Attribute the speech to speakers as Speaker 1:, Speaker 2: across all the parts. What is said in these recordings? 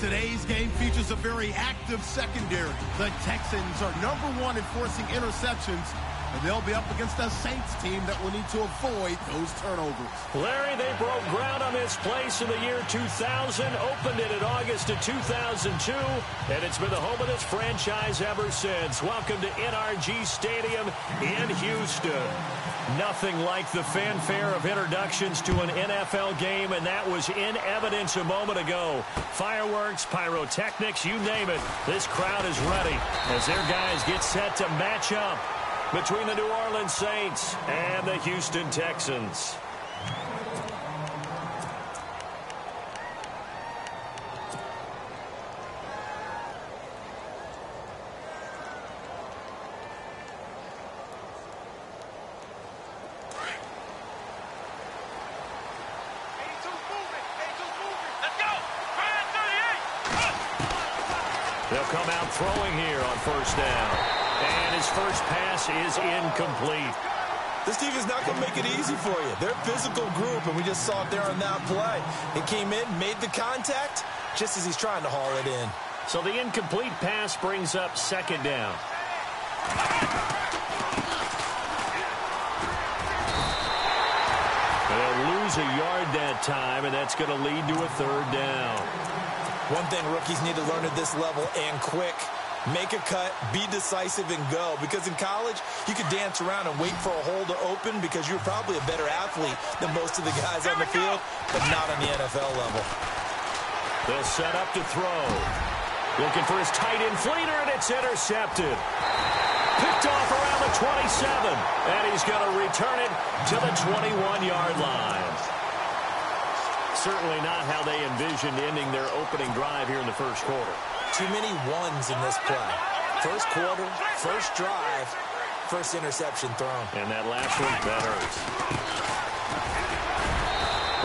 Speaker 1: Today's game features a very active secondary. The Texans are #1 in forcing interceptions, and they'll be up against a Saints team that will need to avoid those turnovers.
Speaker 2: Larry, they broke ground on this place in the year 2000, opened it in August of 2002, and it's been the home of this franchise ever since. Welcome to NRG Stadium in Houston. Nothing like the fanfare of introductions to an NFL game, and that was in evidence a moment ago. Fireworks, pyrotechnics, you name it. This crowd is ready as their guys get set to match up between the New Orleans Saints and the Houston Texans. They'll come out throwing here on first down. And his first pass is incomplete.
Speaker 3: This defense is not going to make it easy for you. They're a physical group, and we just saw it there on that play. It came in, made the contact, just as he's trying to haul it in.
Speaker 2: So the incomplete pass brings up second down. They'll lose a yard that time, and that's going to lead to a third down.
Speaker 3: One thing rookies need to learn at this level, and quick. Make a cut, be decisive, and go. Because in college, you could dance around and wait for a hole to open because you're probably a better athlete than most of the guys on the field, but not on the NFL level.
Speaker 2: They'll set up to throw. Looking for his tight end fleeter, and it's intercepted. Picked off around the 27, and he's going to return it to the 21-yard line. Certainly not how they envisioned ending their opening drive here in the first quarter.
Speaker 3: Too many ones in this play. First quarter, first drive, first interception thrown.
Speaker 2: And that last one, that hurts.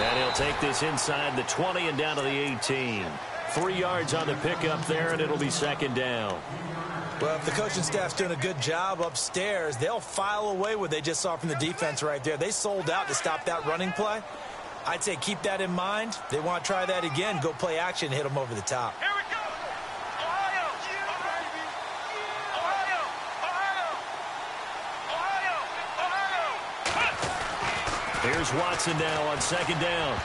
Speaker 2: And he'll take this inside the 20 and down to the 18. 3 yards on the pickup there, and it'll be second down.
Speaker 3: Well, if the coaching staff's doing a good job upstairs, they'll file away what they just saw from the defense right there. They sold out to stop that running play. I'd say keep that in mind. They want to try that again. Go play action, hit them over the top.
Speaker 4: Here we go. Ohio. Ohio.
Speaker 2: Here's Watson now on second down.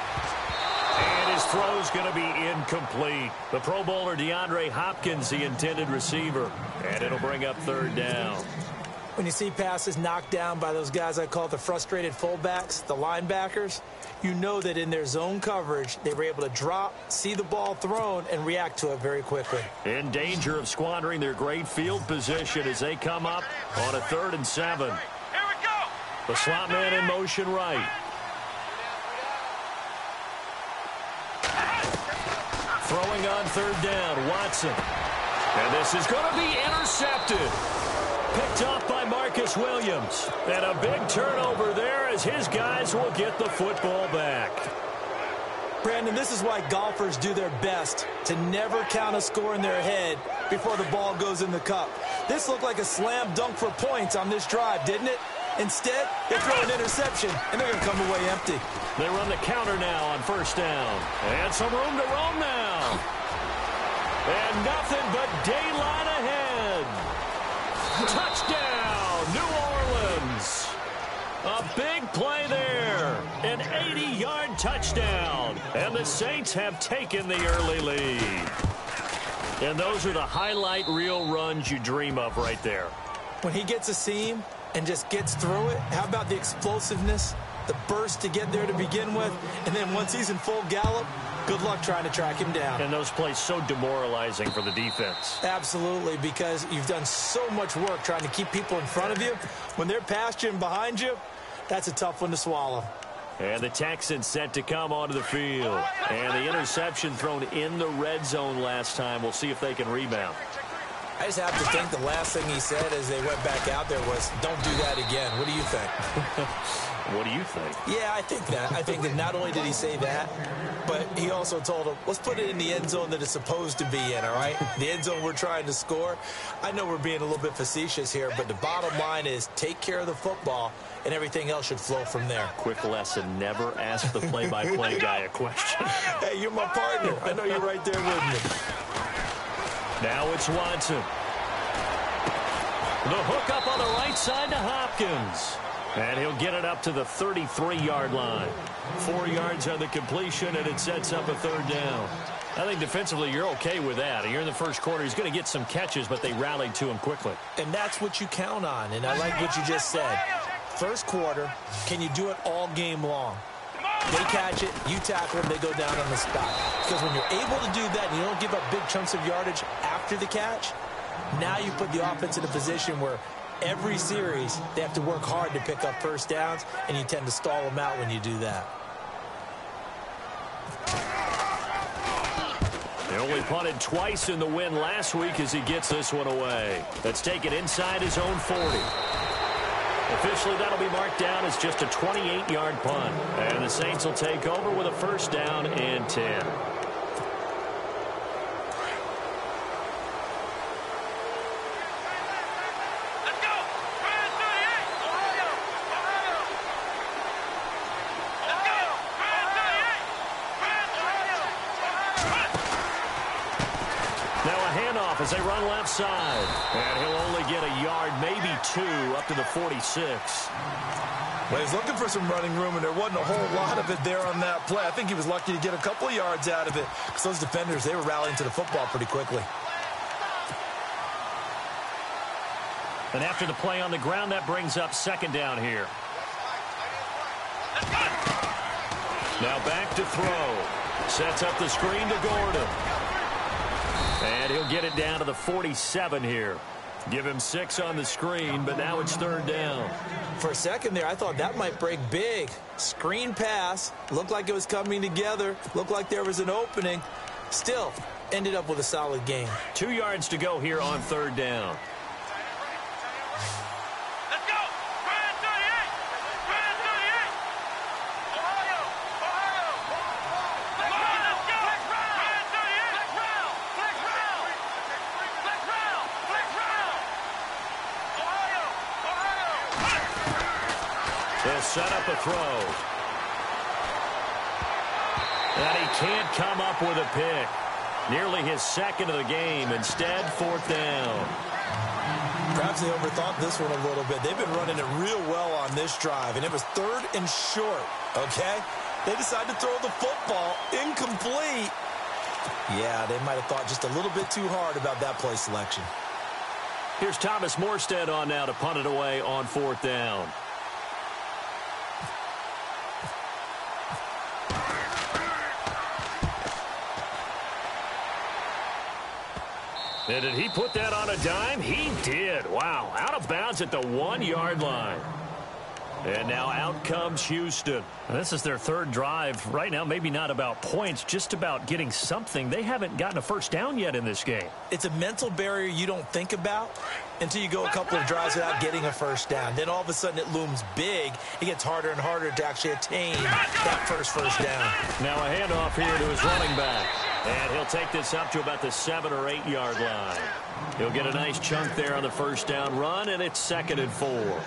Speaker 2: And his throw's going to be incomplete. The Pro Bowler DeAndre Hopkins, the intended receiver. And it'll bring up third down.
Speaker 3: When you see passes knocked down by those guys I call the frustrated fullbacks, the linebackers, you know that in their zone coverage, they were able to drop, see the ball thrown, and react to it very quickly.
Speaker 2: In danger of squandering their great field position as they come up on a 3rd and 7.
Speaker 4: Here we go.
Speaker 2: The slot man in motion right. Throwing on third down, Watson. And this is going to be intercepted. Picked off by Marcus Williams. And a big turnover there as his guys will get the football back.
Speaker 3: Brandon, this is why golfers do their best to never count a score in their head before the ball goes in the cup. This looked like a slam dunk for points on this drive, didn't it? Instead, they throw an interception, and they're going to come away empty.
Speaker 2: They run the counter now on first down. And some room to roam now. And nothing but daylight ahead. Touchdown, New Orleans. A big play there. An 80-yard touchdown. And the Saints have taken the early lead. And those are the highlight reel runs you dream of right there.
Speaker 3: When he gets a seam and just gets through it, how about the explosiveness, the burst to get there to begin with, and then once he's in full gallop, good luck trying to track him down.
Speaker 2: And those plays so demoralizing for the defense.
Speaker 3: Absolutely, because you've done so much work trying to keep people in front of you. When they're past you and behind you, that's a tough one to swallow.
Speaker 2: And the Texans set to come onto the field. And the interception thrown in the red zone last time. We'll see if they can rebound.
Speaker 3: I just have to think the last thing he said as they went back out there was, don't do that again. What do you think?
Speaker 2: What do you think?
Speaker 3: Yeah, I think that. I think that not only did he say that, but he also told him, let's put it in the end zone that it's supposed to be in, all right? The end zone we're trying to score. I know we're being a little bit facetious here, but the bottom line is take care of the football, and everything else should flow from there.
Speaker 2: Quick lesson, never ask the play-by-play guy a question.
Speaker 3: Hey, you're my partner. I know you're right there with me.
Speaker 2: Now it's Watson. The hook up on the right side to Hopkins. And he'll get it up to the 33-yard line. 4 yards on the completion, and it sets up a third down. I think defensively you're okay with that. You're in the first quarter. He's going to get some catches, but they rallied to him quickly.
Speaker 3: And that's what you count on, and I like what you just said. First quarter, can you do it all game long? They catch it, you tackle them, they go down on the spot. Because when you're able to do that and you don't give up big chunks of yardage after the catch, now you put the offense in a position where every series they have to work hard to pick up first downs, and you tend to stall them out when you do that.
Speaker 2: They only punted twice in the win last week as he gets this one away. Let's take it inside his own 40. Officially, that'll be marked down as just a 28-yard punt. And the Saints will take over with a first down and 10. As they run left side. And he'll only get a yard, maybe 2, up to the 46.
Speaker 3: Well, he's looking for some running room, and there wasn't a whole lot of it there on that play. I think he was lucky to get a couple of yards out of it, because those defenders, they were rallying to the football pretty quickly.
Speaker 2: And after the play on the ground, that brings up second down here. Now back to throw. Sets up the screen to Gordon. And he'll get it down to the 47 here. Give him 6 on the screen, but now it's third down.
Speaker 3: For a second there, I thought that might break big. Screen pass. Looked like it was coming together. Looked like there was an opening. Still, ended up with a solid game.
Speaker 2: 2 yards to go here on third down.
Speaker 4: Let's go! Brand 38! Brand 38! Ohio! Ohio! Come on, let's go! Brand 38! Flex round! Flex round! Flex round! Flex round! Ohio! Ohio!
Speaker 2: They'll set up a throw. And he can't come up with a pick. Nearly his second of the game. Instead, fourth down.
Speaker 3: Perhaps they overthought this one a little bit. They've been running it real well on this drive, and it was third and short, okay? They decided to throw the football incomplete. Yeah, they might have thought just a little bit too hard about that play selection.
Speaker 2: Here's Thomas Morstead on now to punt it away on fourth down. And did he put that on a dime? He did. Wow. Out of bounds at the 1-yard line. And now out comes Houston. This is their third drive. Right now, maybe not about points, just about getting something. They haven't gotten a first down yet in this game.
Speaker 3: It's a mental barrier you don't think about until you go a couple of drives without getting a first down. Then all of a sudden it looms big. It gets harder and harder to actually attain that first down.
Speaker 2: Now a handoff here to his running back. And he'll take this up to about the 7- or 8-yard line. He'll get a nice chunk there on the first down run, and it's 2nd and 4.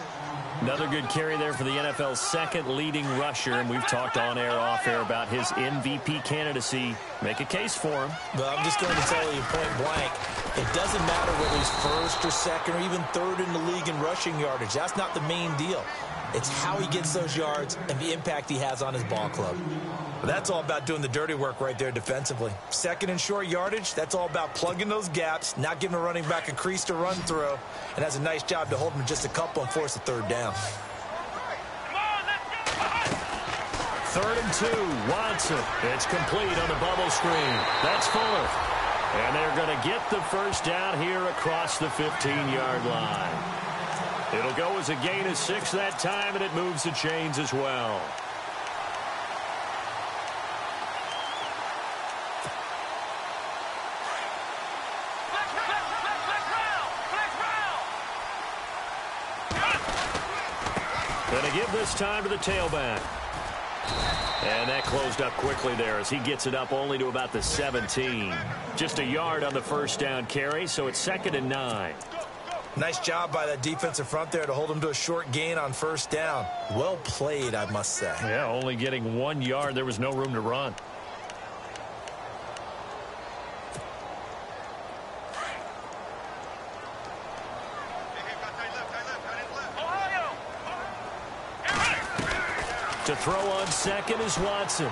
Speaker 2: Another good carry there for the NFL's second leading rusher, and we've talked on air, off air about his MVP candidacy. Make a case for him.
Speaker 3: But I'm just going to tell you point blank, it doesn't matter whether he's first or second or even third in the league in rushing yardage. That's not the main deal. It's how he gets those yards and the impact he has on his ball club. But that's all about doing the dirty work right there defensively. Second and short yardage, that's all about plugging those gaps, not giving a running back a crease to run through, and has a nice job to hold him just a couple and force a third down.
Speaker 2: Third and 2, Watson. It's complete on the bubble screen. That's Fuller. And they're going to get the first down here across the 15-yard line. It'll go as a gain of 6 that time, and it moves the chains as well. give this time to the tailback. And that closed up quickly there as he gets it up only to about the 17. Just a yard on the first down carry, so it's 2nd and 9.
Speaker 3: Nice job by that defensive front there to hold him to a short gain on first down. Well played, I must say.
Speaker 2: Yeah, only getting 1 yard. There was no room to run. To throw on second is Watson.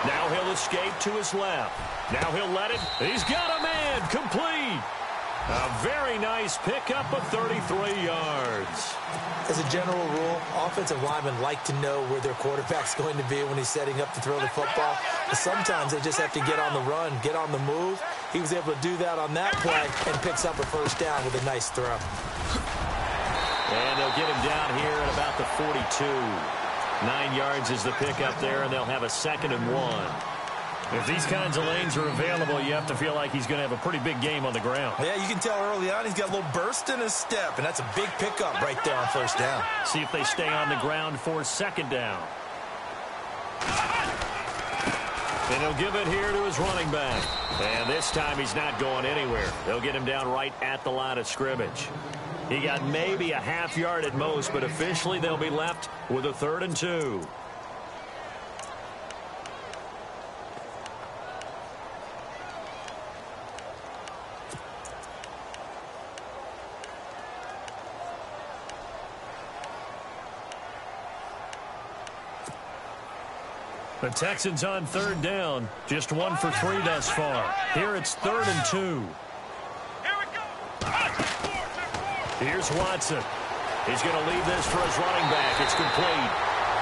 Speaker 2: Now he'll escape to his left. Now he'll let it. He's got a man. Complete. A very nice pickup of 33 yards.
Speaker 3: As a general rule, offensive linemen like to know where their quarterback's going to be when he's setting up to throw the football. But sometimes they just have to get on the run, get on the move. He was able to do that on that play and picks up a first down with a nice throw.
Speaker 2: And they'll get him down here at about the 42. 9 yards is the pickup there, and they'll have a 2nd and 1. If these kinds of lanes are available, you have to feel like he's going to have a pretty big game on the ground.
Speaker 3: Yeah, you can tell early on he's got a little burst in his step, and that's a big pickup right there on first down.
Speaker 2: See if they stay on the ground for 2nd down. And he'll give it here to his running back. And this time he's not going anywhere. They'll get him down right at the line of scrimmage. He got maybe a half yard at most, but officially they'll be left with a 3rd and 2. The Texans on 3rd down. Just 1 for 3 thus far. Here it's 3rd and 2. Here's Watson. He's going to leave this for his running back. It's complete.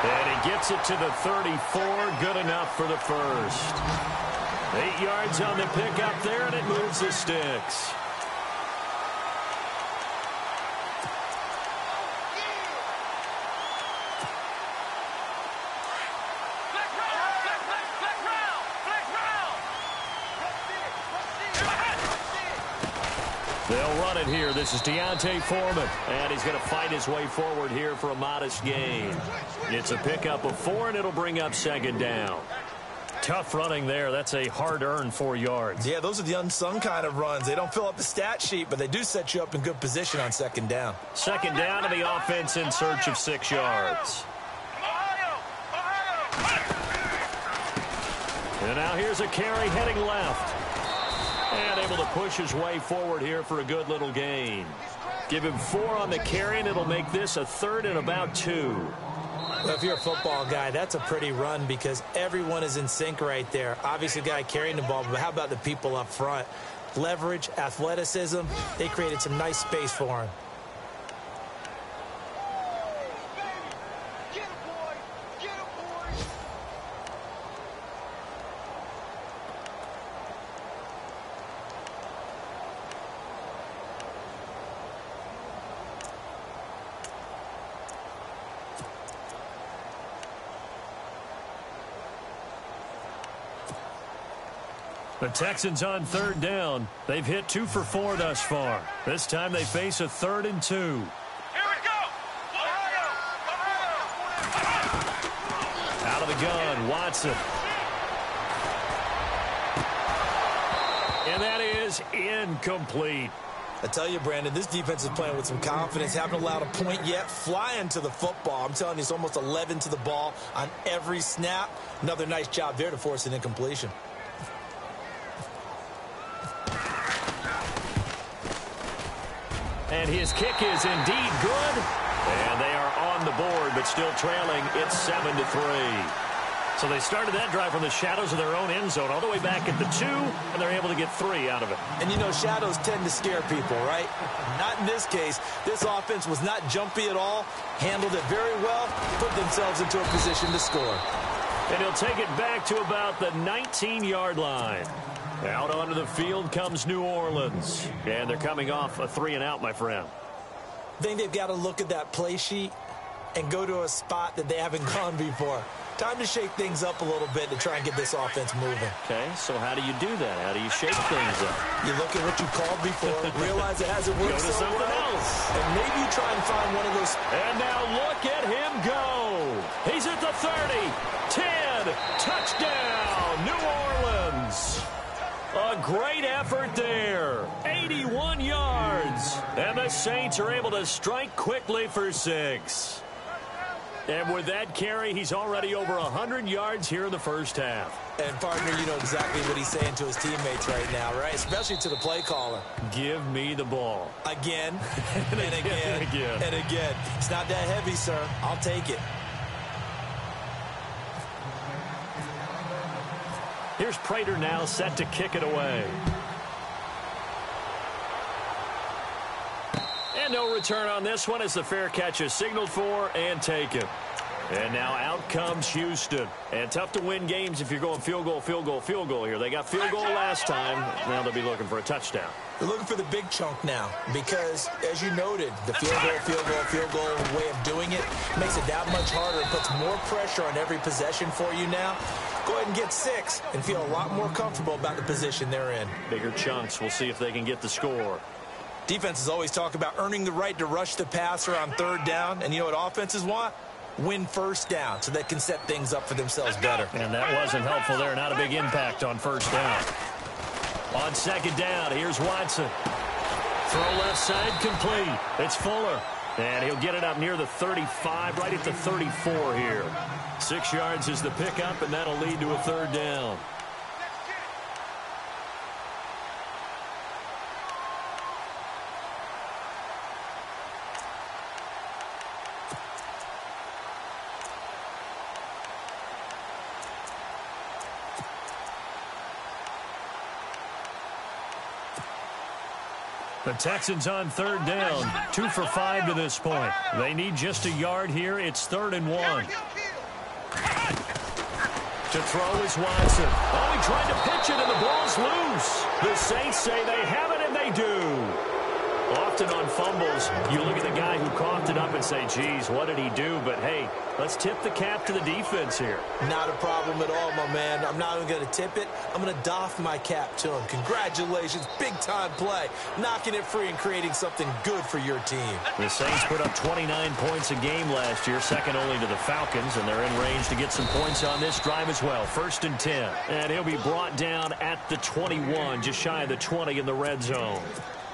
Speaker 2: And he gets it to the 34. Good enough for the first. 8 yards on the pickup there, and it moves the sticks. They'll run it here. This is Deontay Foreman. And he's going to fight his way forward here for a modest gain. It's a pickup of 4, and it'll bring up 2nd down. Tough running there. That's a hard-earned 4 yards.
Speaker 3: Yeah, those are the unsung kind of runs. They don't fill up the stat sheet, but they do set you up in good position on 2nd down.
Speaker 2: 2nd down, and the offense in search of 6 yards. And now here's a carry heading left. And able to push his way forward here for a good little gain. Give him 4 on the carry, and it'll make this a 3rd and about 2.
Speaker 3: Well, if you're a football guy, that's a pretty run because everyone is in sync right there. Obviously, the guy carrying the ball, but how about the people up front? Leverage, athleticism, they created some nice space for him.
Speaker 2: The Texans on 3rd down. They've hit 2 for 4 thus far. This time they face a 3rd and 2.
Speaker 4: Here we go.
Speaker 2: Out of the gun, Watson. And that is incomplete.
Speaker 3: I tell you, Brandon, this defense is playing with some confidence. Haven't allowed a point yet. Flying to the football. I'm telling you, it's almost 11 to the ball on every snap. Another nice job there to force an incompletion.
Speaker 2: And his kick is indeed good. And they are on the board, but still trailing. It's 7-3. So they started that drive from the shadows of their own end zone all the way back at the 2, and they're able to get 3 out of it.
Speaker 3: And, you know, shadows tend to scare people, right? Not in this case. This offense was not jumpy at all, handled it very well, put themselves into a position to score.
Speaker 2: And he'll take it back to about the 19-yard line. Out onto the field comes New Orleans. And they're coming off a 3-and-out, my friend.
Speaker 3: I think they've got to look at that play sheet and go to a spot that they haven't gone before. Time to shake things up a little bit to try and get this offense moving.
Speaker 2: Okay, so how do you do that? How do you shake things up?
Speaker 3: You look at what you called before, realize it hasn't worked
Speaker 2: Go to
Speaker 3: so
Speaker 2: something
Speaker 3: well.
Speaker 2: else. else.
Speaker 3: And maybe you try and find one of those.
Speaker 2: And now look at him go. He's at the 30, 10, touchdown, New Orleans. A great effort there, 81 yards. And the Saints are able to strike quickly for 6. And with that carry, he's already over 100 yards here in the first half.
Speaker 3: And, partner, you know exactly what he's saying to his teammates right now, right? Especially to the play caller.
Speaker 2: Give me the ball.
Speaker 3: Again, and again, and again. It's not that heavy, sir. I'll take it.
Speaker 2: Here's Prater now set to kick it away. And no return on this one as the fair catch is signaled for and taken. And now out comes Houston. And tough to win games if you're going field goal, field goal, field goal here. They got field goal last time. Now they'll be looking for a touchdown.
Speaker 3: They're looking for the big chunk now because, as you noted, the field goal way of doing it makes it that much harder. It puts more pressure on every possession for you now. Go ahead and get 6 and feel a lot more comfortable about the position they're in.
Speaker 2: Bigger chunks. We'll see if they can get the score.
Speaker 3: Defenses always talk about earning the right to rush the passer on 3rd down. And you know what offenses want? Win 1st down so they can set things up for themselves better.
Speaker 2: And that wasn't helpful there. Not a big impact on 1st down. On 2nd down, here's Watson. Throw left side complete. It's Fuller. And he'll get it up near the 35, right at the 34 here. 6 yards is the pickup, and that'll lead to a 3rd down. The Texans on 3rd down, 2 for 5 to this point. They need just a yard here. It's 3rd and 1. To throw is Watson. Oh, he tried to pitch it, and the ball's loose. The Saints say they have it, and they do. Often on fumbles, you look at the guy who coughed it up and say, geez, what did he do? But, hey, let's tip the cap to the defense here.
Speaker 3: Not a problem at all, my man. I'm not even going to tip it. I'm going to doff my cap to him. Congratulations. Big-time play. Knocking it free and creating something good for your team.
Speaker 2: The Saints put up 29 points a game last year, second only to the Falcons, and they're in range to get some points on this drive as well. 1st and 10. And he'll be brought down at the 21, just shy of the 20 in the red zone.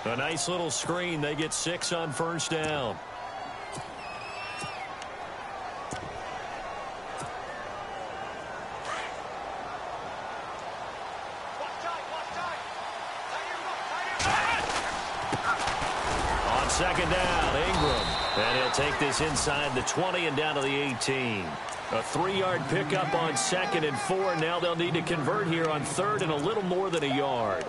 Speaker 2: A nice little screen. They get 6 on 1st down. On 2nd down, Ingram. And he'll take this inside the 20 and down to the 18. A 3-yard pickup on 2nd and 4. Now they'll need to convert here on 3rd and a little more than a yard.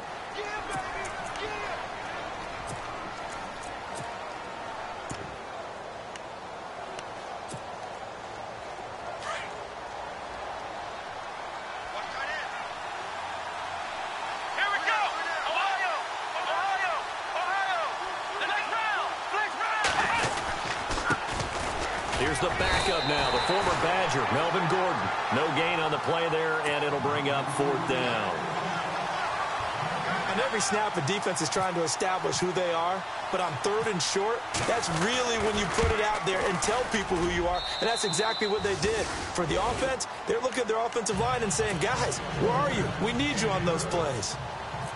Speaker 2: Here's the backup now, the former Badger, Melvin Gordon. No gain on the play there, and it'll bring up 4th down.
Speaker 3: On every snap, a defense is trying to establish who they are, but on 3rd and short, that's really when you put it out there and tell people who you are, and that's exactly what they did. For the offense, they're looking at their offensive line and saying, guys, where are you? We need you on those plays.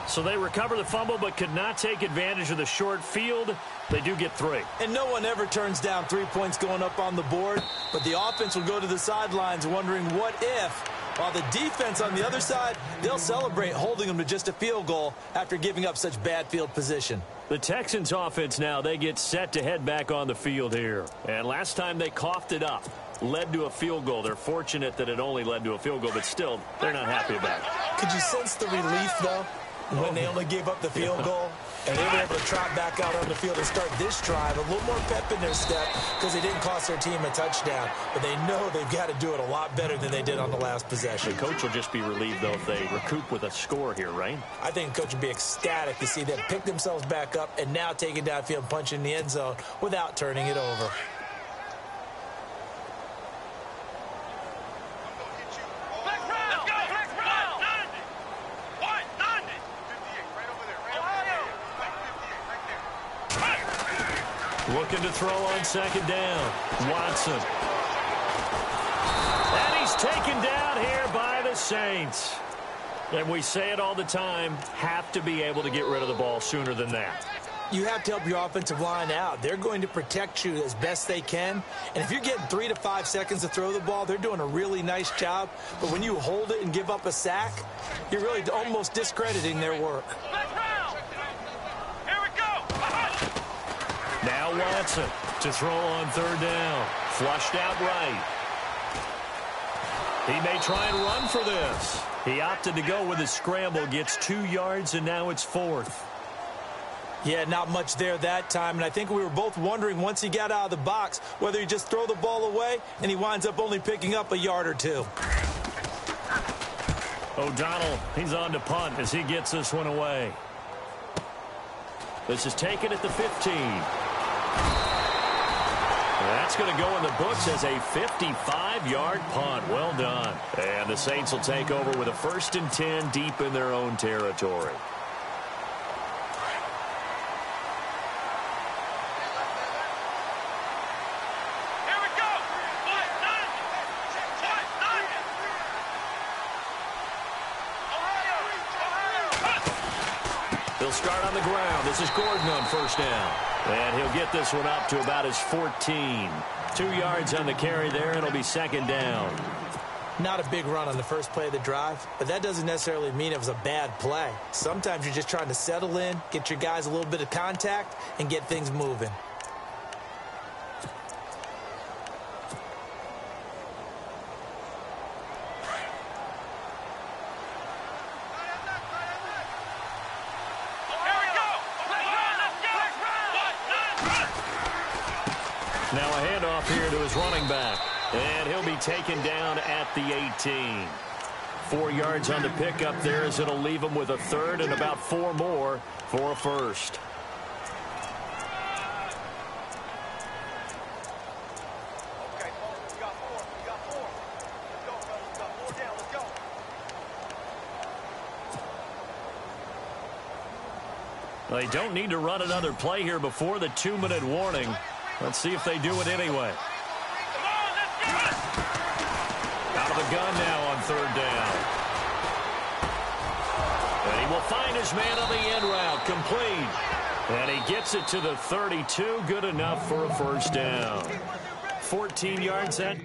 Speaker 2: So they recover the fumble but could not take advantage of the short field. They do get 3.
Speaker 3: And no one ever turns down 3 points going up on the board, but the offense will go to the sidelines wondering what if, while the defense on the other side, they'll celebrate holding them to just a field goal after giving up such bad field position.
Speaker 2: The Texans offense now, they get set to head back on the field here. And last time they coughed it up, led to a field goal. They're fortunate that it only led to a field goal, but still, they're not happy about it.
Speaker 3: Could you sense the relief, though, when they only gave up the field goal? And they were able to trot back out on the field and start this drive a little more pep in their step because they didn't cost their team a touchdown. But they know they've got to do it a lot better than they did on the last possession.
Speaker 2: The coach will just be relieved, though, if they recoup with a score here, right?
Speaker 3: I think the coach would be ecstatic to see them pick themselves back up and now take it downfield and punch in the end zone without turning it over.
Speaker 2: Looking to throw on second down. Watson. And he's taken down here by the Saints. And we say it all the time, have to be able to get rid of the ball sooner than that.
Speaker 3: You have to help your offensive line out. They're going to protect you as best they can. And if you're getting 3 to 5 seconds to throw the ball, they're doing a really nice job. But when you hold it and give up a sack, you're really almost discrediting their work.
Speaker 4: Here we go.
Speaker 2: Now Watson to throw on third down. Flushed out right. He may try and run for this. He opted to go with his scramble, gets 2 yards, and now it's 4th.
Speaker 3: Yeah, not much there that time, and I think we were both wondering once he got out of the box whether he'd just throw the ball away, and he winds up only picking up a yard or 2.
Speaker 2: O'Donnell, he's on to punt as he gets this one away. This is taken at the 15. That's going to go in the books as a 55-yard punt. Well done. And the Saints will take over with a 1st and 10 deep in their own territory.
Speaker 4: Here we go.
Speaker 2: They'll start on the ground. This is Gordon on first down. And he'll get this one up to about his 14. 2 yards on the carry there, and it'll be second down.
Speaker 3: Not a big run on the first play of the drive, but that doesn't necessarily mean it was a bad play. Sometimes you're just trying to settle in, get your guys a little bit of contact, and get things moving.
Speaker 2: Now a handoff here to his running back. And he'll be taken down at the 18. 4 yards on the pickup there as it'll leave him with a 3rd and about 4 more for a 1st.
Speaker 4: Okay, we got 4. We got 4. Let's go, fellas. We got 4 down. Let's go.
Speaker 2: They don't need to run another play here before the 2-minute warning. Let's see if they do it anyway.
Speaker 4: Come on, let's get it.
Speaker 2: Out of the gun now on third down. And he will find his man on the end route, complete. And he gets it to the 32, good enough for a 1st down. 14 yards set.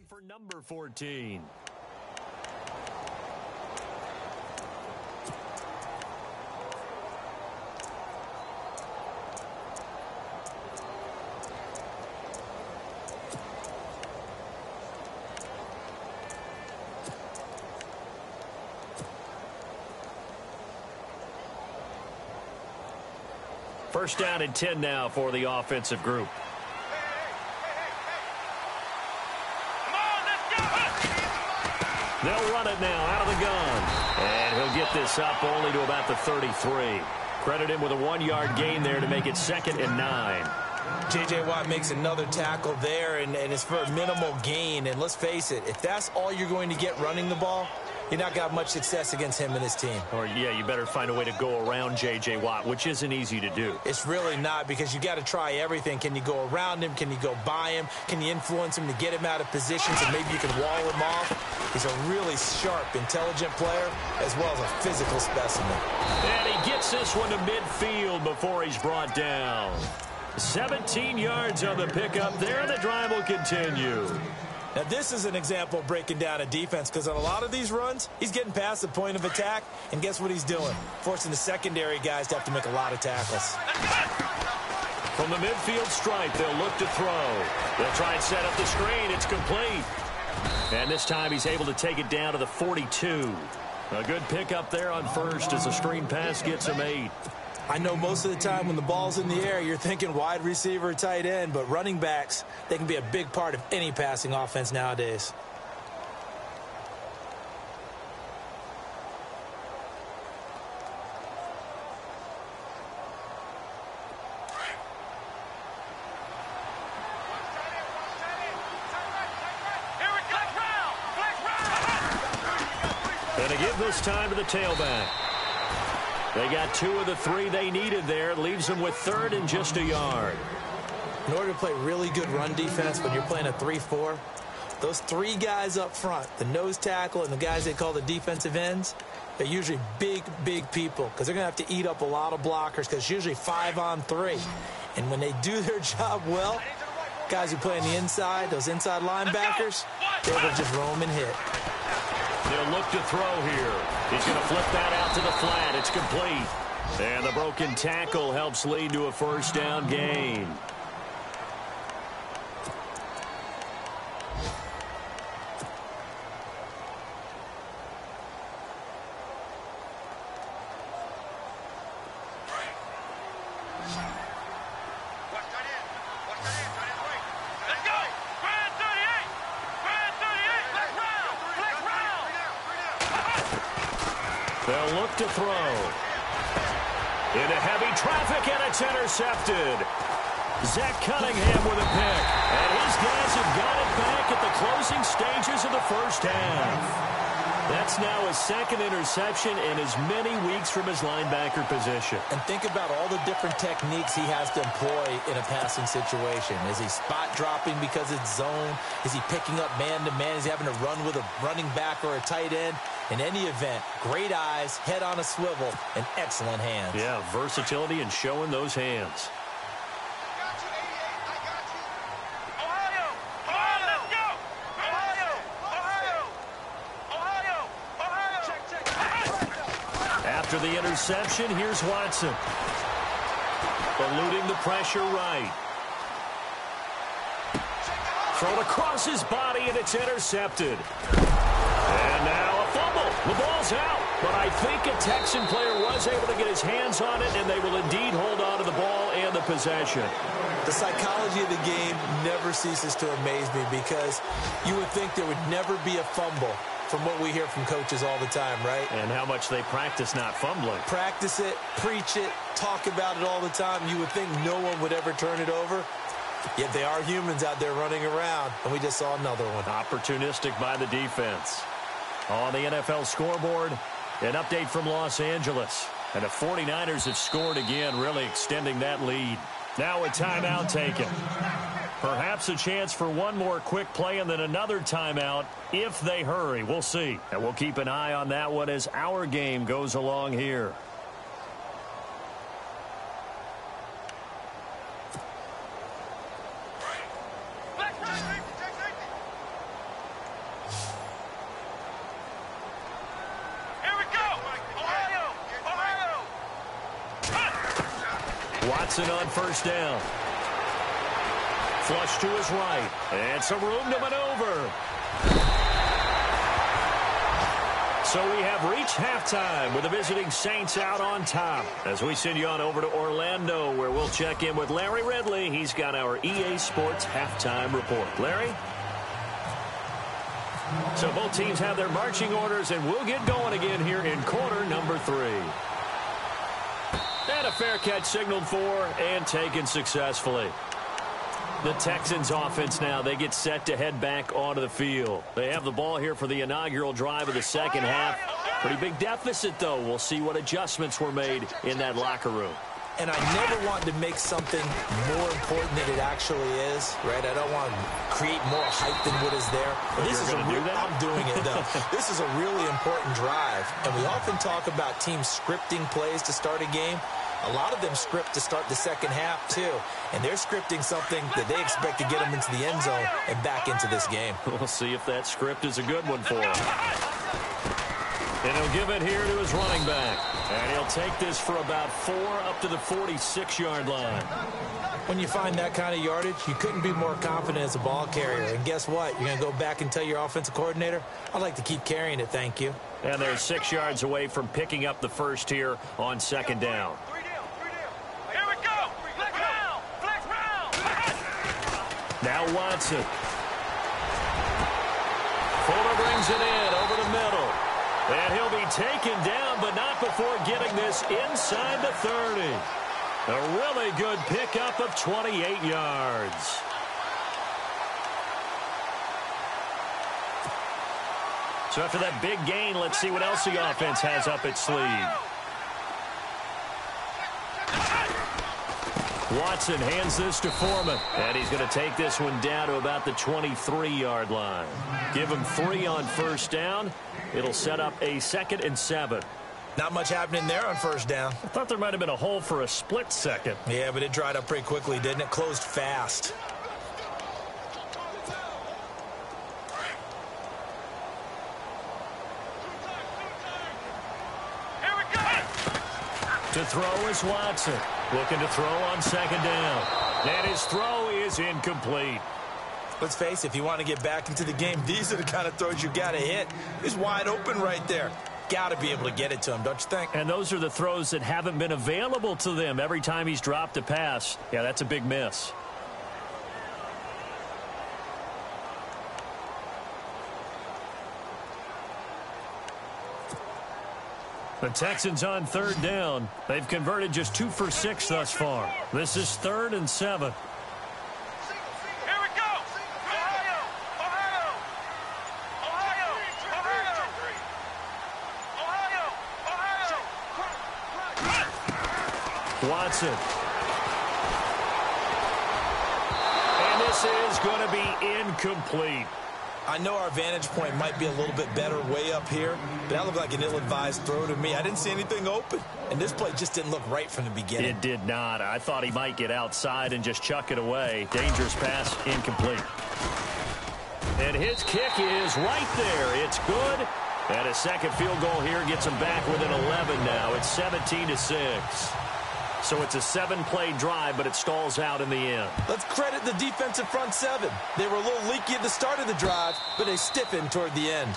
Speaker 2: For number 14. First down and 10 now for the offensive group. They'll run it now out of the gun. And he'll get this up only to about the 33. Credit him with a 1-yard gain there to make it 2nd and 9.
Speaker 3: J.J. Watt makes another tackle there, and it's for a minimal gain. And let's face it, if that's all you're going to get running the ball, you're not got much success against him and his team.
Speaker 2: Or, yeah, you better find a way to go around J.J. Watt, which isn't easy to do.
Speaker 3: It's really not, because you got to try everything. Can you go around him? Can you go by him? Can you influence him to get him out of position so maybe you can wall him off? He's a really sharp, intelligent player, as well as a physical specimen.
Speaker 2: And he gets this one to midfield before he's brought down. 17 yards on the pickup there. The drive will continue.
Speaker 3: Now, this is an example of breaking down a defense, because on a lot of these runs, he's getting past the point of attack, and guess what he's doing? Forcing the secondary guys to have to make a lot of tackles.
Speaker 2: From the midfield stripe, they'll look to throw. They'll try and set up the screen. It's complete. And this time he's able to take it down to the 42. A good pickup there on first as the screen pass gets him 8.
Speaker 3: I know most of the time when the ball's in the air, you're thinking wide receiver, tight end, but running backs, they can be a big part of any passing offense nowadays.
Speaker 2: And to give this time to the tailback. They got 2 of the 3 they needed there. It leaves them with 3rd and just a yard.
Speaker 3: In order to play really good run defense when you're playing a 3-4, those 3 guys up front, the nose tackle and the guys they call the defensive ends, they're usually big, big people because they're going to have to eat up a lot of blockers because it's usually 5-on-3. And when they do their job well, guys who play on the inside, those inside linebackers, they're able to just roam and hit.
Speaker 2: They'll look to throw here. He's going to flip that out to the flat. It's complete. And the broken tackle helps lead to a 1st down gain. They'll look to throw. Into heavy traffic, and it's intercepted. Zach Cunningham with a pick. And his guys have got it back at the closing stages of the 1st half. That's now his 2nd interception in as many weeks from his linebacker position.
Speaker 3: And think about all the different techniques he has to employ in a passing situation. Is he spot dropping because it's zone? Is he picking up man-to-man? Is he having to run with a running back or a tight end? In any event, great eyes, head on a swivel, and excellent hands.
Speaker 2: Yeah, versatility and showing those hands. After the interception, here's Watson. Eluding the pressure right. Thrown across his body, and it's intercepted. And now a fumble. The ball's out. But I think a Texan player was able to get his hands on it, and they will indeed hold on to the ball and the possession.
Speaker 3: The psychology of the game never ceases to amaze me because you would think there would never be a fumble from what we hear from coaches all the time, right?
Speaker 2: And how much they practice not fumbling.
Speaker 3: Practice it, preach it, talk about it all the time. You would think no one would ever turn it over. Yet they are humans out there running around, and we just saw another one.
Speaker 2: Opportunistic by the defense. On the NFL scoreboard, an update from Los Angeles. And the 49ers have scored again, really extending that lead. Now a timeout taken. Perhaps a chance for one more quick play and then another timeout if they hurry. We'll see. And we'll keep an eye on that one as our game goes along here. Watson on 1st down. Flush to his right. And some room to maneuver. So we have reached halftime with the visiting Saints out on top. As we send you on over to Orlando, where we'll check in with Larry Ridley. He's got our EA Sports halftime report. Larry? So both teams have their marching orders, and we'll get going again here in quarter number 3. And a fair catch signaled for and taken successfully. The Texans offense now, they get set to head back onto the field. They have the ball here for the inaugural drive of the 2nd half. Pretty big deficit, though. We'll see what adjustments were made in that locker room.
Speaker 3: And I never want to make something more important than it actually is, right? I don't want to create more hype than what is there. But this is I'm doing it, though. This is a really important drive. And we often talk about teams scripting plays to start a game. A lot of them script to start the 2nd half, too. And they're scripting something that they expect to get them into the end zone and back into this game.
Speaker 2: We'll see if that script is a good one for him. And he'll give it here to his running back. And he'll take this for about 4 up to the 46-yard line.
Speaker 3: When you find that kind of yardage, you couldn't be more confident as a ball carrier. And guess what? You're going to go back and tell your offensive coordinator, I'd like to keep carrying it, thank you.
Speaker 2: And they're 6 yards away from picking up the first here on 2nd down. Now Watson. Fuller brings it in over the middle. And he'll be taken down, but not before getting this inside the 30. A really good pickup of 28 yards. So after that big gain, let's see what else the offense has up its sleeve. Watson hands this to Foreman, and he's going to take this one down to about the 23-yard line. Give him 3 on first down. It'll set up a 2nd and 7.
Speaker 3: Not much happening there on first down.
Speaker 2: I thought there might have been a hole for a split second.
Speaker 3: Yeah, but it dried up pretty quickly, didn't it? Closed fast.
Speaker 2: To throw is Watson. Looking to throw on 2nd down. And his throw is incomplete.
Speaker 3: Let's face it, if you want to get back into the game, these are the kind of throws you got to hit. He's wide open right there. Got to be able to get it to him, don't you think?
Speaker 2: And those are the throws that haven't been available to them every time he's dropped a pass. Yeah, that's a big miss. The Texans on 3rd down. They've converted just 2 for 6 thus far. This is 3rd and 7.
Speaker 4: Here we go. Ohio. Ohio. Ohio. Ohio. Ohio.
Speaker 2: Watson. And this is going to be incomplete.
Speaker 3: I know our vantage point might be a little bit better way up here, but that looked like an ill-advised throw to me. I didn't see anything open, and this play just didn't look right from the beginning.
Speaker 2: It did not. I thought he might get outside and just chuck it away. Dangerous pass, incomplete. And his kick is right there. It's good. And a second field goal here gets him back within 11 now. It's 17-6. So it's a 7-play drive, but it stalls out in the end.
Speaker 3: Let's credit the defensive front 7. They were a little leaky at the start of the drive, but they stiffened toward the end.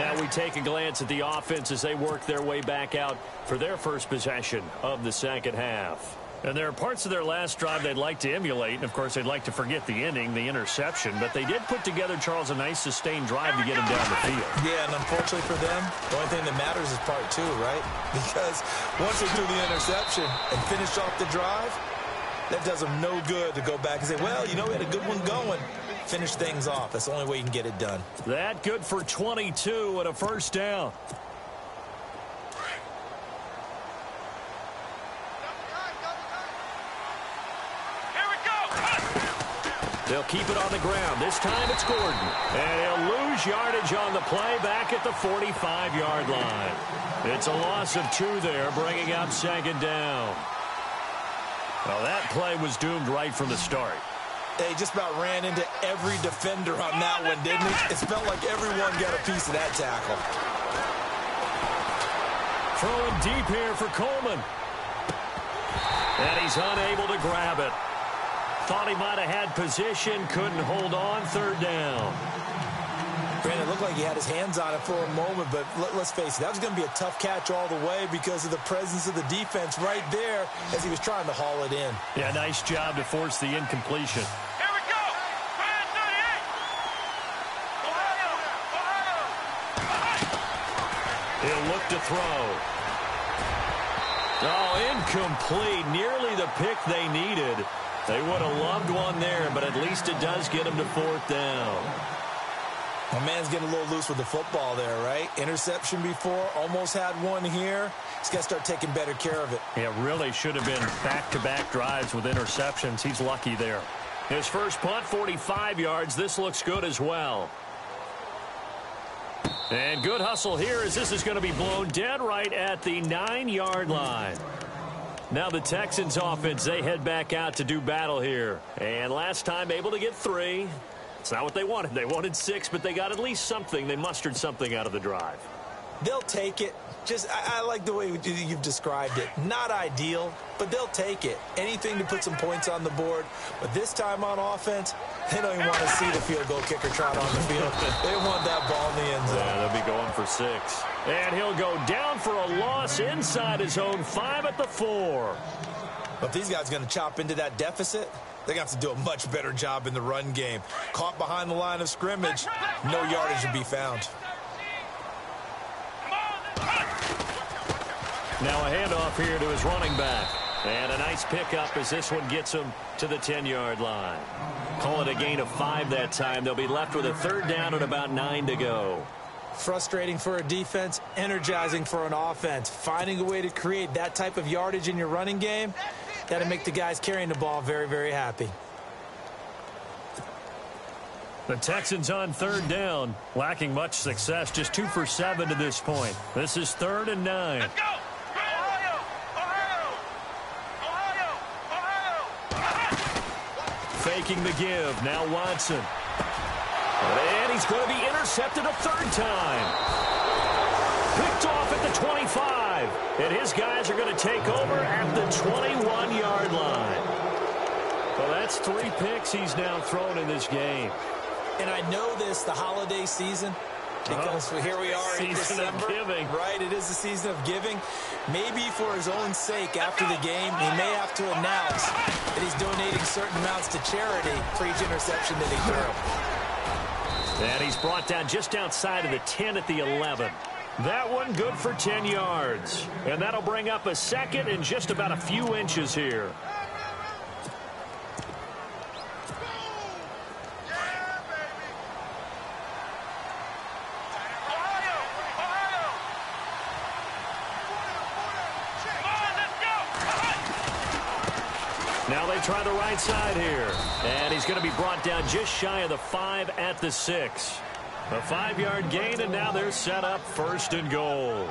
Speaker 2: Now we take a glance at the offense as they work their way back out for their first possession of the 2nd half. And there are parts of their last drive they'd like to emulate. And, of course, they'd like to forget the inning, the interception. But they did put together, Charles, a nice sustained drive to get him down the field.
Speaker 3: Yeah, and unfortunately for them, the only thing that matters is part 2, right? Because once they do the interception and finish off the drive, that does them no good to go back and say, well, you know, we had a good one going. Finish things off. That's the only way you can get it done.
Speaker 2: That good for 22 and a first down. They'll keep it on the ground. This time it's Gordon. And he'll lose yardage on the play back at the 45-yard line. It's a loss of 2 there, bringing up 2nd down. Well, that play was doomed right from the start.
Speaker 3: They just about ran into every defender on that one, didn't it? It felt like everyone got a piece of that tackle.
Speaker 2: Throwing deep here for Coleman. And he's unable to grab it. Thought he might have had position, couldn't hold on, 3rd down.
Speaker 3: Brandon, it looked like he had his hands on it for a moment, but let's face it, that was going to be a tough catch all the way because of the presence of the defense right there as he was trying to haul it in.
Speaker 2: Yeah, nice job to force the incompletion.
Speaker 4: Here we go. 38. Ohio. Ohio.
Speaker 2: He'll look to throw. Oh, incomplete. Nearly the pick they needed. They would have loved one there, but at least it does get them to 4th down.
Speaker 3: My man's getting a little loose with the football there, right? Interception before, almost had one here. He's got to start taking better care of it.
Speaker 2: Yeah, really should have been back-to-back drives with interceptions. He's lucky there. His first punt, 45 yards. This looks good as well. And good hustle here as this is going to be blown dead right at the 9-yard line. Now the Texans offense, they head back out to do battle here. And last time able to get 3. It's not what they wanted. They wanted 6, but they got at least something. They mustered something out of the drive.
Speaker 3: They'll take it. I like the way you've described it. Not ideal, but they'll take it. Anything to put some points on the board. But this time on offense, they don't even want to see the field goal kicker trot on the field. They want that ball in the end zone.
Speaker 2: Yeah, they'll be going for 6. And he'll go down for a loss inside his own 5 at the 4.
Speaker 3: But if these guys are going to chop into that deficit, they're going to have to do a much better job in the run game. Caught behind the line of scrimmage, no yardage to be found.
Speaker 2: Now a handoff here to his running back. And a nice pickup as this one gets them to the 10-yard line. Call it a gain of 5 that time. They'll be left with a 3rd down and about 9 to go.
Speaker 3: Frustrating for a defense, energizing for an offense. Finding a way to create that type of yardage in your running game, that'll make the guys carrying the ball very, very happy.
Speaker 2: The Texans on 3rd down, lacking much success, just 2 for 7 to this point. This is 3rd and 9.
Speaker 4: Let's go! Ohio! Ohio! Ohio!
Speaker 2: Faking the give, now Watson. And he's going to be intercepted a 3rd time. Picked off at the 25. And his guys are going to take over at the 21-yard line. Well, that's 3 picks he's now thrown in this game.
Speaker 3: And I know this, the holiday season, because here we are in December.
Speaker 2: Giving.
Speaker 3: Right, it is the season of giving. Maybe for his own sake after the game, he may have to announce that he's donating certain amounts to charity for each interception that he threw.
Speaker 2: And he's brought down just outside of the 10 at the 11. That one good for 10 yards. And that'll bring up a 2nd and just about a few inches here. Now they try the right side here. And he's going to be brought down just shy of the 5 at the 6. A 5-yard gain, and now they're set up 1st and goal.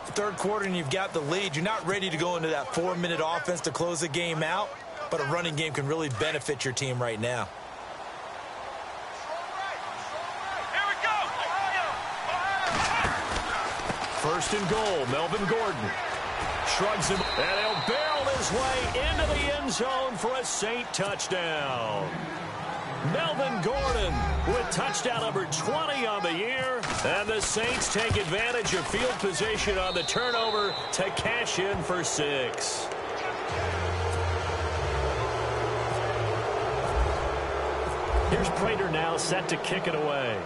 Speaker 3: 3rd quarter, and you've got the lead. You're not ready to go into that 4-minute offense to close the game out, but a running game can really benefit your team right now.
Speaker 4: Here we go! Ohio!
Speaker 2: 1st and goal, Melvin Gordon. Shrugs him, and he'll barrel his way into the end zone for a Saint touchdown. Melvin Gordon with touchdown number 20 on the year. And the Saints take advantage of field position on the turnover to cash in for 6. Here's Prater now set to kick it away.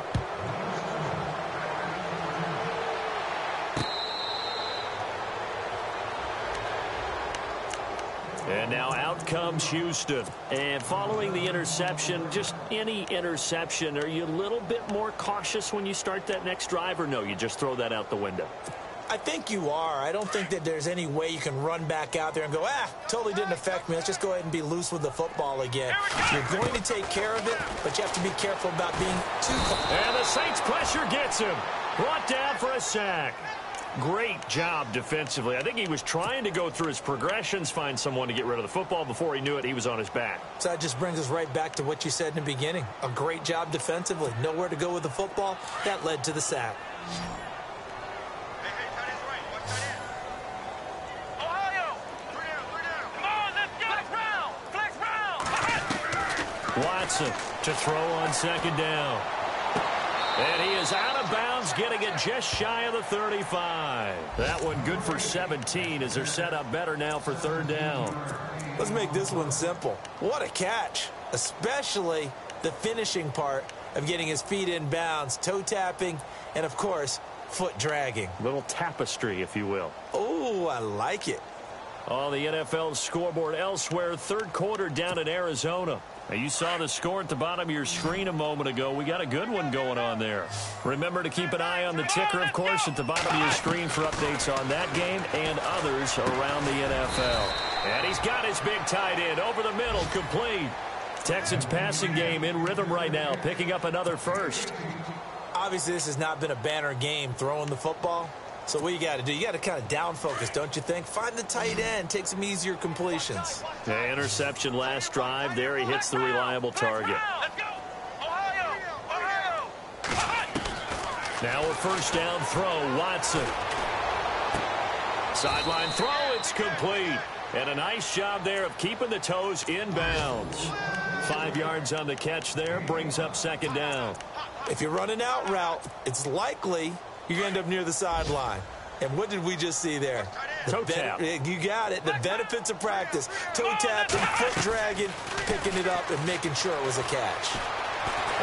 Speaker 2: And now out comes Houston. And following the interception, just any interception, are you a little bit more cautious when you start that next drive, or no, you just throw that out the window?
Speaker 3: I think you are. I don't think that there's any way you can run back out there and go, totally didn't affect me. Let's just go ahead and be loose with the football again. You're going to take care of it, but you have to be careful about being too close.
Speaker 2: And the Saints pressure gets him. Brought down for a sack. Great job defensively. I think he was trying to go through his progressions, find someone to get rid of the football. Before he knew it, he was on his back.
Speaker 3: So that just brings us right back to what you said in the beginning. A great job defensively. Nowhere to go with the football. That led to the sack.
Speaker 4: Ohio! Come on, let's go! Flex round!
Speaker 2: Watson to throw on 2nd down. And he is out of bounds, getting it just shy of the 35. That one good for 17 as they're set up better now for 3rd down.
Speaker 3: Let's make this one simple. What a catch, especially the finishing part of getting his feet in bounds, toe tapping, and, of course, foot dragging.
Speaker 2: Little tapestry, if you will.
Speaker 3: Oh, I like it.
Speaker 2: On the NFL scoreboard elsewhere, 3rd quarter down in Arizona. Now, you saw the score at the bottom of your screen a moment ago. We got a good one going on there. Remember to keep an eye on the ticker, of course, at the bottom of your screen for updates on that game and others around the NFL. And he's got his big tight end over the middle, complete. Texans passing game in rhythm right now, picking up another 1st.
Speaker 3: Obviously, this has not been a banner game throwing the football. So what you got to do, you got to kind of down focus, don't you think? Find the tight end, take some easier completions.
Speaker 2: The interception last drive. There he hits the reliable target.
Speaker 4: Let's go! Ohio!
Speaker 2: Now a 1st down throw, Watson. Sideline throw, it's complete. And a nice job there of keeping the toes in bounds. 5 yards on the catch there, brings up 2nd down.
Speaker 3: If you run an out route, it's likely you end up near the sideline. And what did we just see there?
Speaker 2: Toe tap.
Speaker 3: You got it. The benefits of practice. Toe tapping, foot dragging, picking it up, and making sure it was a catch.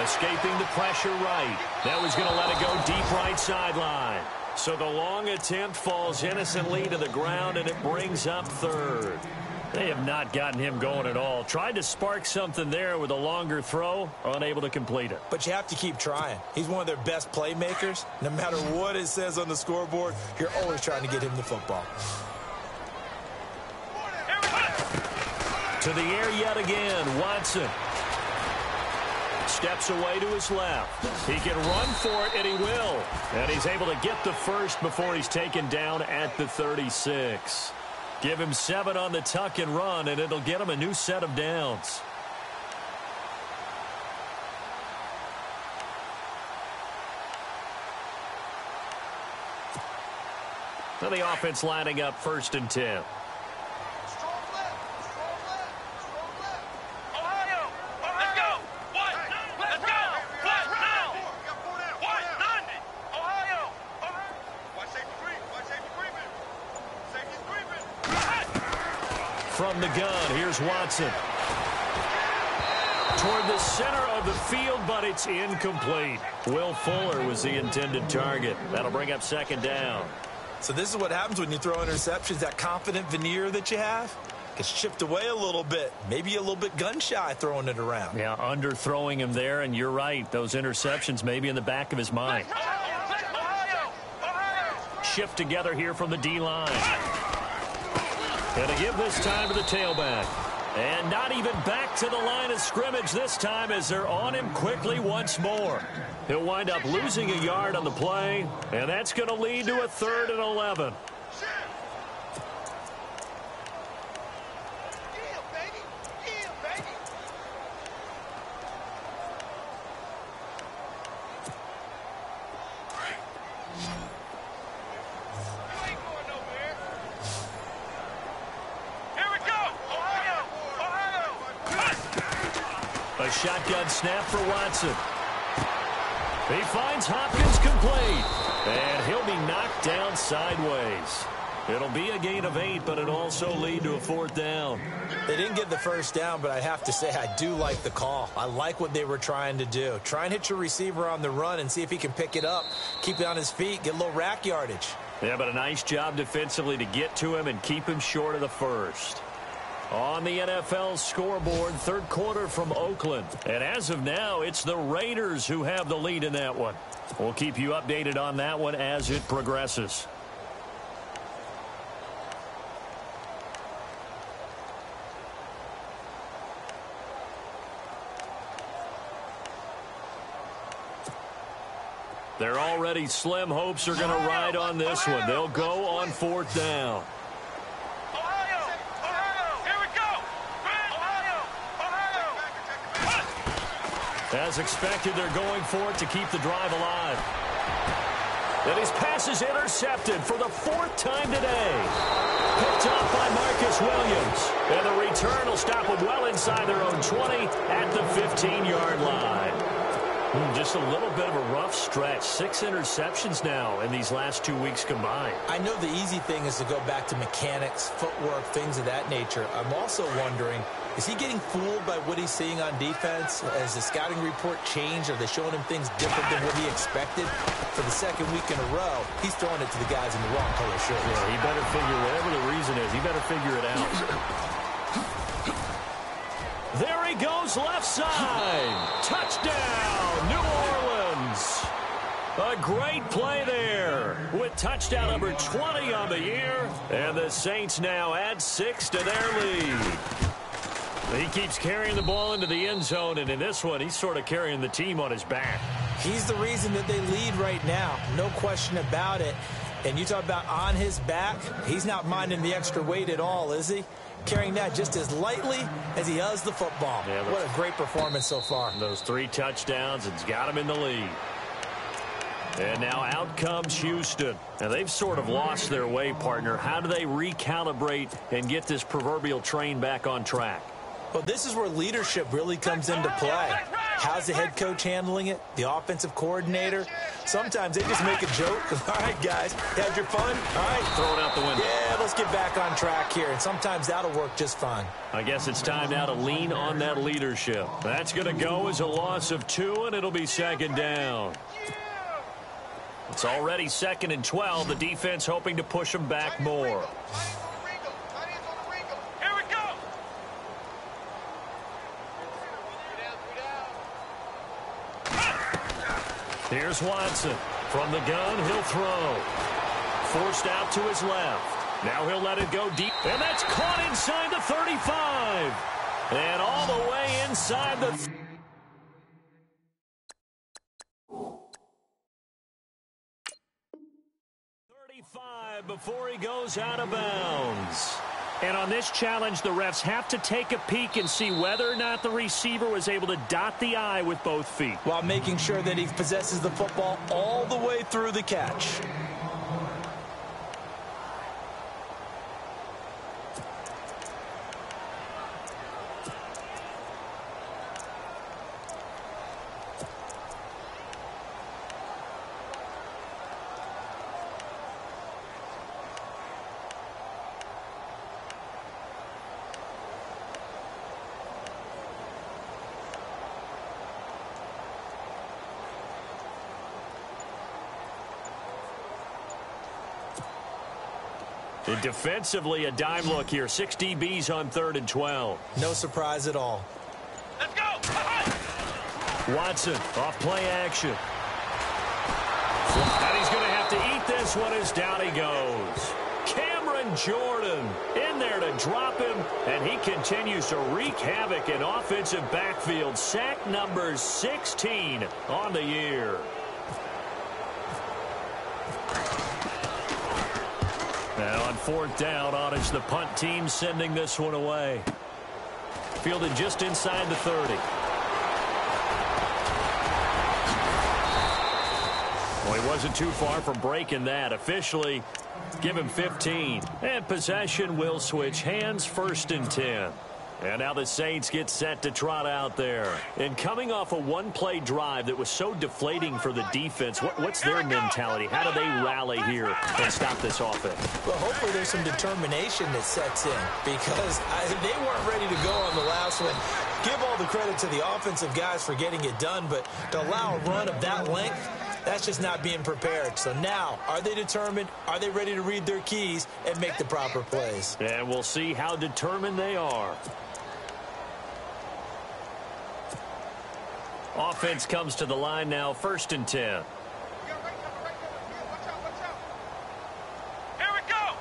Speaker 2: Escaping the pressure right. That was going to let it go deep right sideline. So the long attempt falls innocently to the ground, and it brings up 3rd. They have not gotten him going at all. Tried to spark something there with a longer throw, unable to complete it.
Speaker 3: But you have to keep trying. He's one of their best playmakers. No matter what it says on the scoreboard, you're always trying to get him the football.
Speaker 2: To the air yet again, Watson. Steps away to his left. He can run for it, and he will. And he's able to get the first before he's taken down at the 36. Give him 7 on the tuck and run, and it'll get him a new set of downs. Now the offense lining up 1st and 10. From the gun, here's Watson. Toward the center of the field, but it's incomplete. Will Fuller was the intended target. That'll bring up 2nd down.
Speaker 3: So this is what happens when you throw interceptions. That confident veneer that you have gets chipped away a little bit. Maybe a little bit gun-shy throwing it around.
Speaker 2: Yeah, underthrowing him there, and you're right. Those interceptions may be in the back of his mind. Shift together here from the D-line. And to give this time to the tailback. And not even back to the line of scrimmage this time as they're on him quickly once more. He'll wind up losing a yard on the play, and that's going to lead to a 3rd and 11. A shotgun snap for Watson. He finds Hopkins complete. And he'll be knocked down sideways. It'll be a gain of 8, but it'll also lead to a 4th down.
Speaker 3: They didn't get the first down, but I have to say I do like the call. I like what they were trying to do. Try and hit your receiver on the run and see if he can pick it up, keep it on his feet, get a little rack yardage.
Speaker 2: Yeah, but a nice job defensively to get to him and keep him short of the first. On the NFL scoreboard, 3rd quarter from Oakland. And as of now, it's the Raiders who have the lead in that one. We'll keep you updated on that one as it progresses. They're already slim hopes are going to ride on this one. They'll go on 4th down. As expected, they're going for it to keep the drive alive. And his pass is intercepted for the 4th time today. Picked off by Marcus Williams. And the return will stop them well inside their own 20 at the 15-yard line. Just a little bit of a rough stretch. 6 interceptions now in these last 2 weeks combined.
Speaker 3: I know the easy thing is to go back to mechanics, footwork, things of that nature. I'm also wondering, is he getting fooled by what he's seeing on defense? Has the scouting report changed? Are they showing him things different than what he expected? For the 2nd week in a row, he's throwing it to the guys in the wrong color shirts.
Speaker 2: Yeah, he better figure, whatever the reason is, he better figure it out. There he goes, left side. Touchdown, New Orleans. A great play there with touchdown number 20 on the year. And the Saints now add 6 to their lead. He keeps carrying the ball into the end zone, and in this one, he's sort of carrying the team on his back.
Speaker 3: He's the reason that they lead right now. No question about it. And you talk about on his back, he's not minding the extra weight at all, is he? Carrying that just as lightly as he does the football. Yeah, what a great performance so far.
Speaker 2: Those 3 touchdowns, it's got him in the lead. And now out comes Houston. Now they've sort of lost their way, partner. How do they recalibrate and get this proverbial train back on track?
Speaker 3: Well, this is where leadership really comes into play. How's the head coach handling it? The offensive coordinator? Sometimes they just make a joke. All right, guys, you had your fun? All right.
Speaker 2: Throw it out the window.
Speaker 3: Yeah, let's get back on track here. And sometimes that'll work just fine.
Speaker 2: I guess it's time now to lean on that leadership. That's going to go as a loss of 2, and it'll be 2nd down. It's already 2nd and 12. The defense hoping to push them back more.
Speaker 4: Here we go.
Speaker 2: Here's Watson. From the gun, he'll throw. Forced out to his left. Now he'll let it go deep. And that's caught inside the 35. And all the way inside the 35 before he goes out of bounds. And on this challenge, the refs have to take a peek and see whether or not the receiver was able to dot the I with both feet,
Speaker 3: while making sure that he possesses the football all the way through the catch.
Speaker 2: And defensively, a dime look here. 6 DBs on 3rd and 12.
Speaker 3: No surprise at all.
Speaker 4: Let's go!
Speaker 2: Watson off play action. And he's going to have to eat this one as down he goes. Cameron Jordan in there to drop him, and he continues to wreak havoc in offensive backfield. Sack number 16 on the year. Now on 4th down, it's the punt team sending this one away. Fielded just inside the 30. Well, he wasn't too far from breaking that. Officially, give him 15. And possession will switch hands, 1st and 10. And now the Saints get set to trot out there. And coming off a one-play drive that was so deflating for the defense, what's their mentality? How do they rally here and stop this offense?
Speaker 3: Well, hopefully there's some determination that sets in, because they weren't ready to go on the last one. Give all the credit to the offensive guys for getting it done, but to allow a run of that length, that's just not being prepared. So now, are they determined? Are they ready to read their keys and make the proper plays?
Speaker 2: And we'll see how determined they are. Offense comes to the line now, 1st and 10.
Speaker 4: Here we go!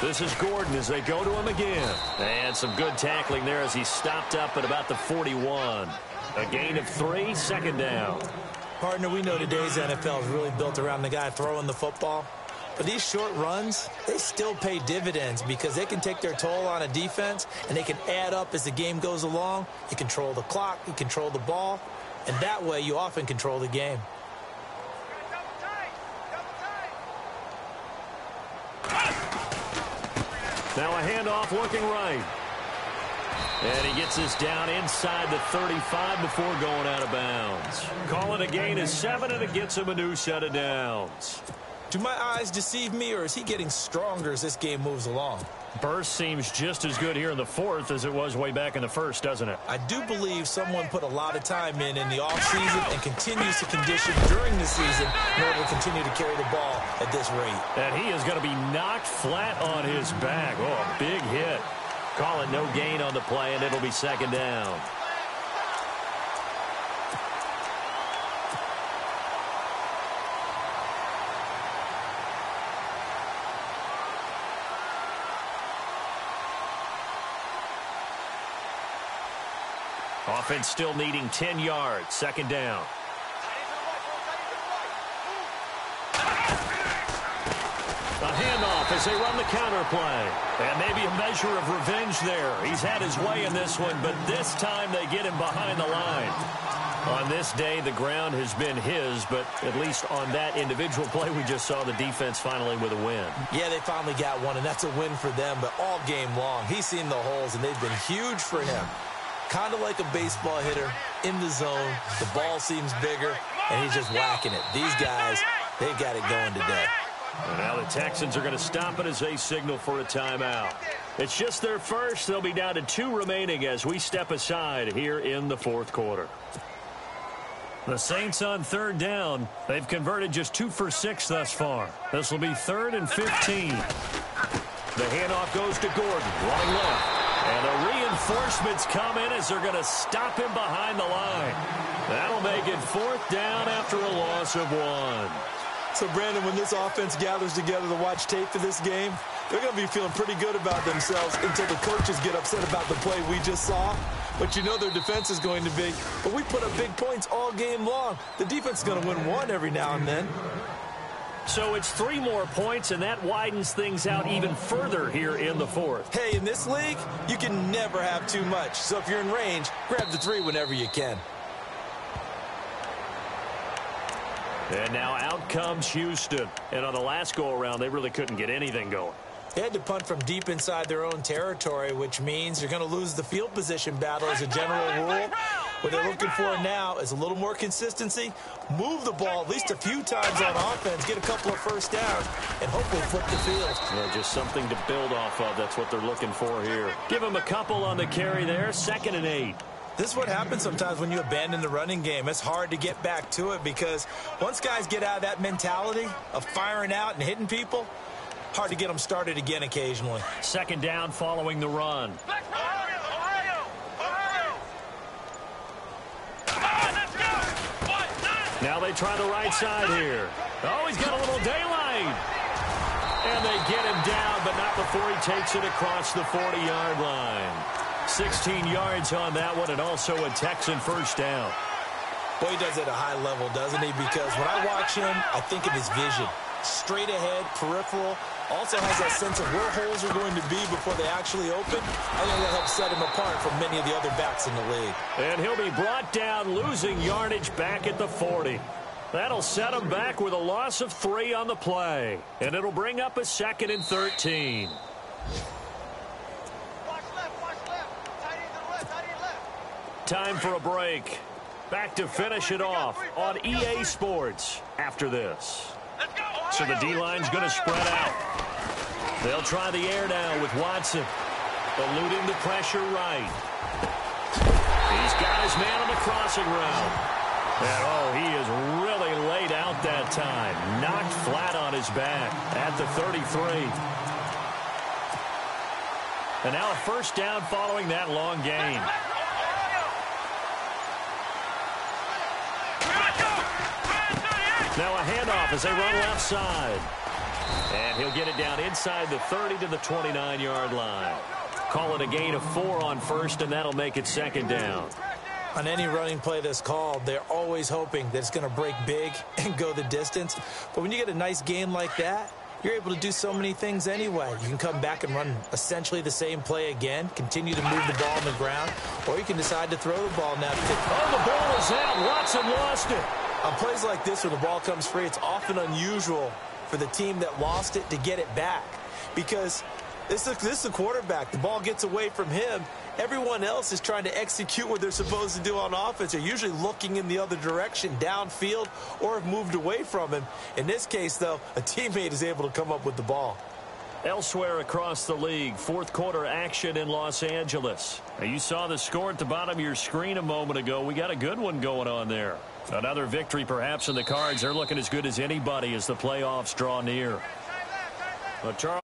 Speaker 2: This is Gordon as they go to him again. And some good tackling there as he stopped up at about the 41. A gain of 3, 2nd down.
Speaker 3: Partner, we know today's NFL is really built around the guy throwing the football. But these short runs, they still pay dividends because they can take their toll on a defense, and they can add up as the game goes along. You control the clock, you control the ball, and that way you often control the game.
Speaker 2: Now a handoff looking right. And he gets this down inside the 35 before going out of bounds. Calling a gain of 7, and it gets him a new set of downs.
Speaker 3: Do my eyes deceive me, or is he getting stronger as this game moves along?
Speaker 2: Burst seems just as good here in the 4th as it was way back in the 1st, doesn't it?
Speaker 3: I do believe someone put a lot of time in the offseason and continues to condition during the season in order to continue to carry the ball at this rate.
Speaker 2: And he is going to be knocked flat on his back. Oh, a big hit. Call it no gain on the play, and it'll be 2nd down. Offense still needing 10 yards. 2nd down. A handoff as they run the counter play. And maybe a measure of revenge there. He's had his way in this one, but this time they get him behind the line. On this day, the ground has been his, but at least on that individual play, we just saw the defense finally with a win.
Speaker 3: Yeah, they finally got one, and that's a win for them, but all game long, he's seen the holes, and they've been huge for him. Kind of like a baseball hitter in the zone. The ball seems bigger, and he's just whacking it. These guys, they've got it going today.
Speaker 2: And now the Texans are going to stop it as they signal for a timeout. It's just their first. They'll be down to 2 remaining as we step aside here in the 4th quarter. The Saints on 3rd down. They've converted just 2 for 6 thus far. This will be 3rd and 15. The handoff goes to Gordon, running left. And the reinforcements come in as they're going to stop him behind the line. That'll make it 4th down after a loss of 1.
Speaker 3: So, Brandon, when this offense gathers together to watch tape for this game, they're going to be feeling pretty good about themselves until the coaches get upset about the play we just saw. But you know their defense is going to be. But we put up big points all game long. The defense is going to win one every now and then.
Speaker 2: So it's 3 more points, and that widens things out even further here in the 4th.
Speaker 3: Hey, in this league, you can never have too much. So if you're in range, grab the 3 whenever you can.
Speaker 2: And now out comes Houston. And on the last go-around, they really couldn't get anything going.
Speaker 3: They had to punt from deep inside their own territory, which means you're going to lose the field position battle as a general rule. What they're looking for now is a little more consistency, move the ball at least a few times on offense, get a couple of first downs, and hopefully flip the field.
Speaker 2: Yeah, just something to build off of. That's what they're looking for here. Give them a couple on the carry there, 2nd and 8.
Speaker 3: This is what happens sometimes when you abandon the running game. It's hard to get back to it because once guys get out of that mentality of firing out and hitting people, hard to get them started again occasionally.
Speaker 2: 2nd down following the run. Now they try the right side here. Oh, he's got a little daylight. And they get him down, but not before he takes it across the 40-yard line. 16 yards on that one, and also a Texan first down.
Speaker 3: Boy, he does it at a high level, doesn't he? Because when I watch him, I think of his vision. Straight ahead, peripheral. Also has that sense of where holes are going to be before they actually open. I think that helps set him apart from many of the other backs in the league.
Speaker 2: And he'll be brought down, losing yardage back at the 40. That'll set him back with a loss of 3 on the play. And it'll bring up a 2nd and 13. Time for a break. Back to finish it off on EA Sports after this. So the D-line's going to spread out. They'll try the air now with Watson. Eluding the pressure right. He's got his man on the crossing route. And, oh, he is really laid out that time. Knocked flat on his back at the 33. And now a first down following that long gain. Now a handoff as they run left side. And he'll get it down inside the 30 to the 29-yard line. Call it a gain of 4 on first, and that'll make it 2nd down.
Speaker 3: On any running play that's called, they're always hoping that it's going to break big and go the distance. But when you get a nice gain like that, you're able to do so many things anyway. You can come back and run essentially the same play again, continue to move the ball on the ground, or you can decide to throw the ball now.
Speaker 2: Oh, the ball is out. Watson lost it.
Speaker 3: On plays like this where the ball comes free, it's often unusual for the team that lost it to get it back because this is the quarterback. The ball gets away from him. Everyone else is trying to execute what they're supposed to do on offense. They're usually looking in the other direction, downfield, or have moved away from him. In this case, though, a teammate is able to come up with the ball.
Speaker 2: Elsewhere across the league, 4th quarter action in Los Angeles. Now, you saw the score at the bottom of your screen a moment ago. We got a good one going on there. Another victory perhaps in the cards. They're looking as good as anybody as the playoffs draw near. But Charles